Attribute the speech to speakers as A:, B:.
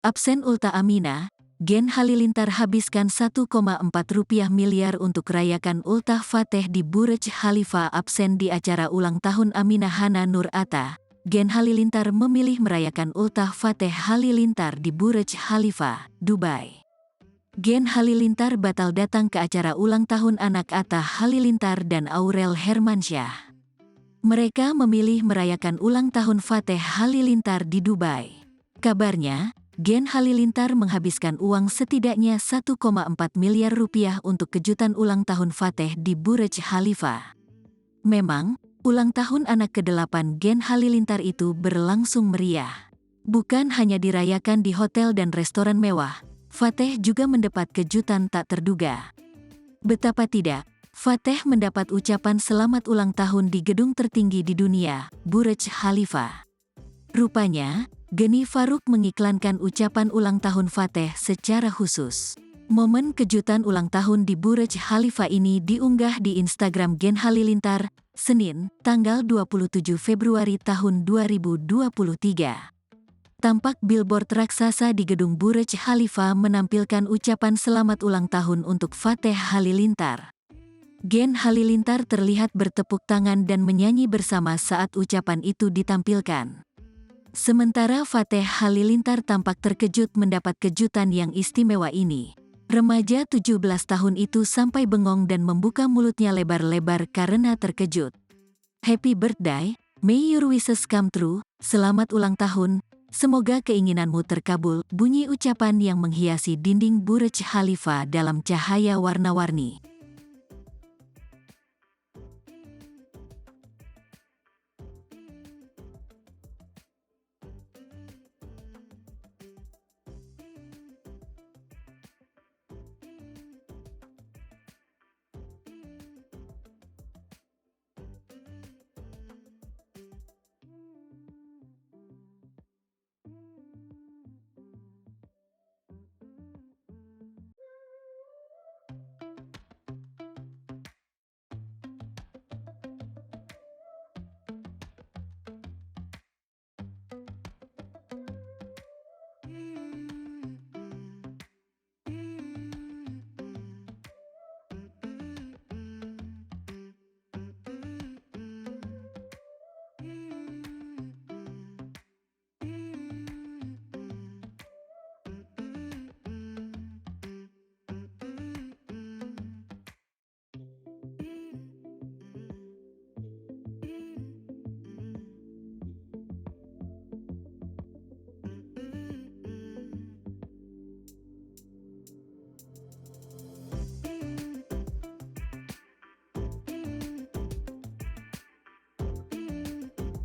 A: Absen Ulta Amina, Gen Halilintar habiskan 1,4 rupiah miliar untuk rayakan Ultah Fateh di Burj Khalifa. Absen di acara ulang tahun Aminah Hana Nur Atta, Gen Halilintar memilih merayakan Ultah Fateh Halilintar di Burj Khalifa, Dubai. Gen Halilintar batal datang ke acara ulang tahun anak Atta Halilintar dan Aurel Hermansyah. Mereka memilih merayakan ulang tahun Fateh Halilintar di Dubai. Kabarnya, Gen Halilintar menghabiskan uang setidaknya 1,4 miliar rupiah untuk kejutan ulang tahun Fateh di Burj Khalifa. Memang, ulang tahun anak ke-8 Gen Halilintar itu berlangsung meriah. Bukan hanya dirayakan di hotel dan restoran mewah, Fateh juga mendapat kejutan tak terduga. Betapa tidak, Fateh mendapat ucapan selamat ulang tahun di gedung tertinggi di dunia, Burj Khalifa. Rupanya, Geni Faruk mengiklankan ucapan ulang tahun Fateh secara khusus. Momen kejutan ulang tahun di Burj Khalifa ini diunggah di Instagram Gen Halilintar, Senin, tanggal 27 Februari tahun 2023. Tampak billboard raksasa di gedung Burj Khalifa menampilkan ucapan selamat ulang tahun untuk Fateh Halilintar. Gen Halilintar terlihat bertepuk tangan dan menyanyi bersama saat ucapan itu ditampilkan. Sementara Fateh Halilintar tampak terkejut mendapat kejutan yang istimewa ini. Remaja 17 tahun itu sampai bengong dan membuka mulutnya lebar-lebar karena terkejut. Happy birthday, may your wishes come true, selamat ulang tahun, semoga keinginanmu terkabul, bunyi ucapan yang menghiasi dinding Burj Khalifa dalam cahaya warna-warni.